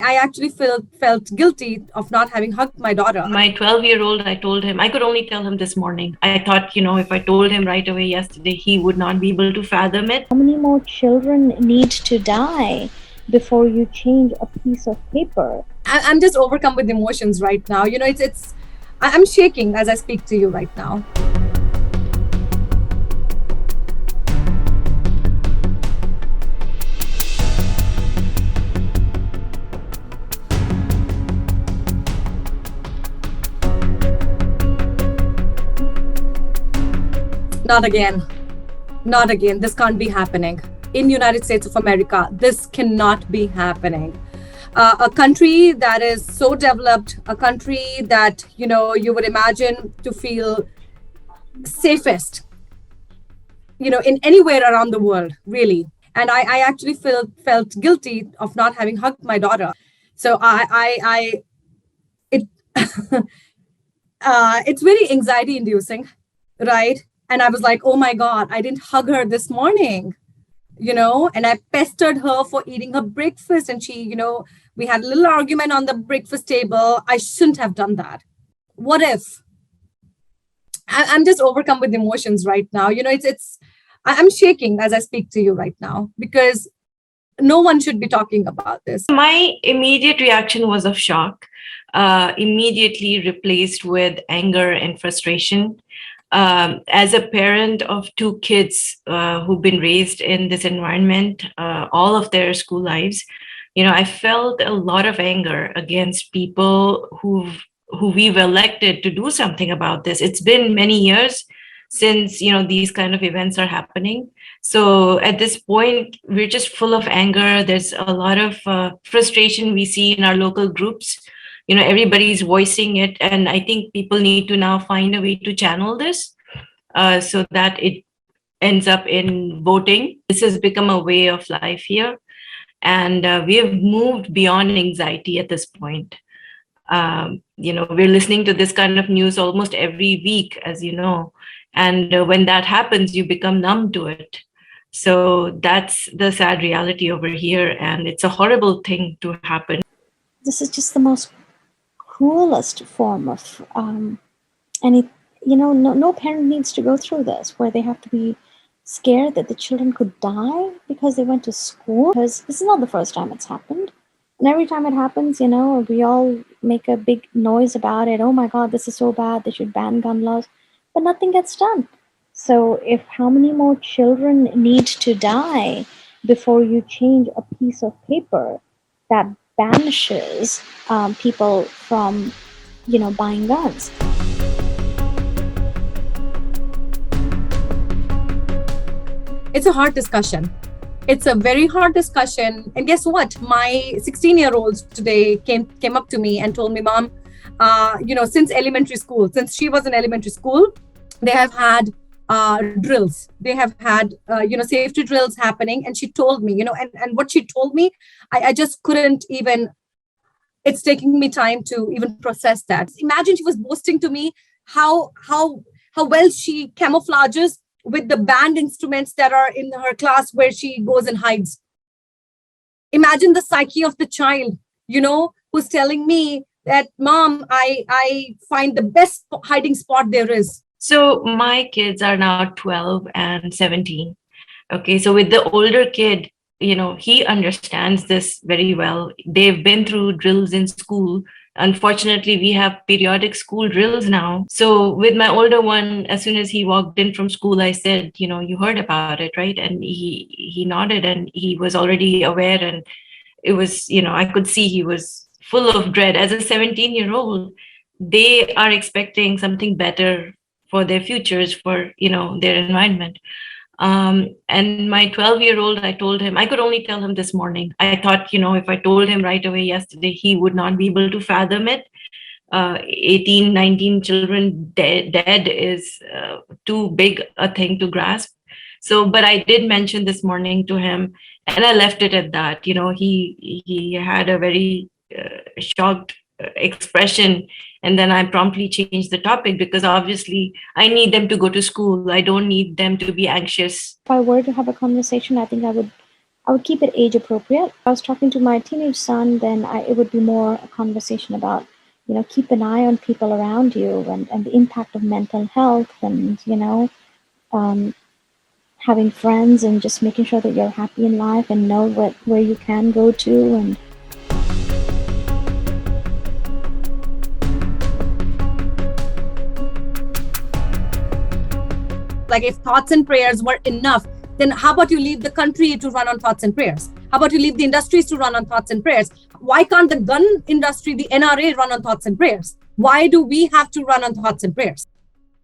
I actually felt guilty of not having hugged my daughter. My 12-year-old, I told him, I could only tell him this morning. I thought, if I told him right away yesterday, he would not be able to fathom it. How many more children need to die before you change a piece of paper? I'm just overcome with emotions right now. I'm shaking as I speak to you right now. Not again. Not again. This can't be happening. In the United States of America, this cannot be happening. A country that is so developed, a country that, you would imagine to feel safest, in anywhere around the world, really. And I actually felt guilty of not having hugged my daughter. So it's very anxiety inducing, right? And I was like, oh my God, I didn't hug her this morning, and I pestered her for eating her breakfast. And she, we had a little argument on the breakfast table. I shouldn't have done that. What if? I'm just overcome with emotions right now. I'm shaking as I speak to you right now because no one should be talking about this. My immediate reaction was of shock, immediately replaced with anger and frustration. As a parent of two kids who've been raised in this environment all of their school lives, I felt a lot of anger against people who we've elected to do something about this. It's been many years since these kind of events are happening. So at this point, we're just full of anger. There's a lot of frustration we see in our local groups. Everybody's voicing it. And I think people need to now find a way to channel this so that it ends up in voting. This has become a way of life here. And we have moved beyond anxiety at this point. We're listening to this kind of news almost every week, as you know. And when that happens, you become numb to it. So that's the sad reality over here. And it's a horrible thing to happen. This is just the most cruelest form of no parent needs to go through this, where they have to be scared that the children could die because they went to school. Because this is not the first time it's happened. And every time it happens, we all make a big noise about it. Oh my God, this is so bad. They should ban gun laws. But nothing gets done. So how many more children need to die before you change a piece of paper that banishes people from, buying guns? It's a hard discussion. It's a very hard discussion. And guess what? My 16-year-old today came up to me and told me, Mom, since she was in elementary school, they have had drills. They have had, safety drills happening. And she told me, and what she told me, I just couldn't even, it's taking me time to even process that. Imagine she was boasting to me how well she camouflages with the band instruments that are in her class where she goes and hides. Imagine the psyche of the child, who's telling me that, Mom, I find the best hiding spot there is. So my kids are now 12 and 17. Okay, so with the older kid, he understands this very well. They've been through drills in school. Unfortunately, we have periodic school drills now. So with my older one, as soon as he walked in from school, I said, you heard about it, right? And he nodded and he was already aware. And it was, I could see he was full of dread. As a 17-year-old, they are expecting something better for their futures, for, their environment. And my 12-year-old, I told him, I could only tell him this morning. I thought, if I told him right away yesterday, he would not be able to fathom it. 18, 19 children dead is too big a thing to grasp. So, but I did mention this morning to him, and I left it at that. He had a very shocked expression. And then I promptly changed the topic because obviously I need them to go to school. I don't need them to be anxious. If I were to have a conversation, I think I would I would keep it age appropriate. If I was talking to my teenage son, then it would be more a conversation about, keep an eye on people around you and the impact of mental health and, having friends and just making sure that you're happy in life and know where you can go to. And like if thoughts and prayers were enough, then how about you leave the country to run on thoughts and prayers? How about you leave the industries to run on thoughts and prayers? Why can't the gun industry, the NRA, run on thoughts and prayers? Why do we have to run on thoughts and prayers?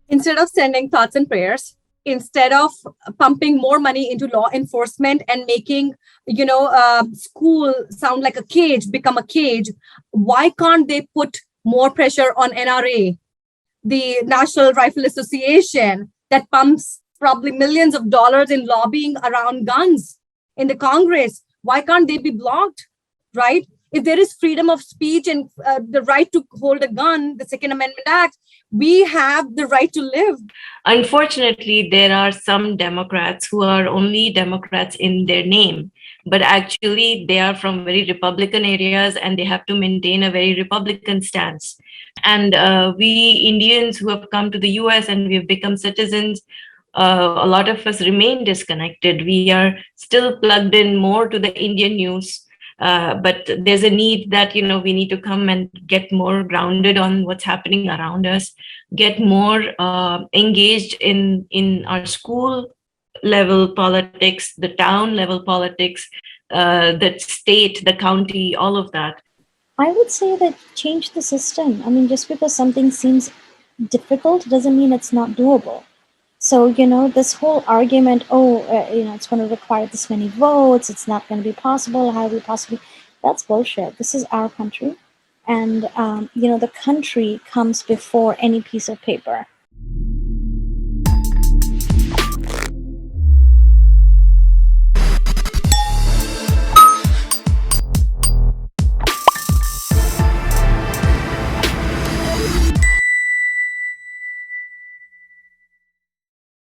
Instead of sending thoughts and prayers, instead of pumping more money into law enforcement and making, school sound like a cage, become a cage, why can't they put more pressure on NRA, the National Rifle Association, that pumps probably millions of dollars in lobbying around guns in the Congress? Why can't they be blocked, right? If there is freedom of speech and the right to hold a gun, the Second Amendment Act, we have the right to live. Unfortunately, there are some Democrats who are only Democrats in their name, but actually they are from very Republican areas and they have to maintain a very Republican stance. And we Indians who have come to the US and we have become citizens, a lot of us remain disconnected. We are still plugged in more to the Indian news. But there's a need that, we need to come and get more grounded on what's happening around us, get more engaged in our school level politics, the town level politics, the state, the county, all of that. I would say that change the system. I mean, just because something seems difficult doesn't mean it's not doable. So, this whole argument, it's going to require this many votes, it's not going to be possible, how we possibly, that's bullshit. This is our country. And, the country comes before any piece of paper.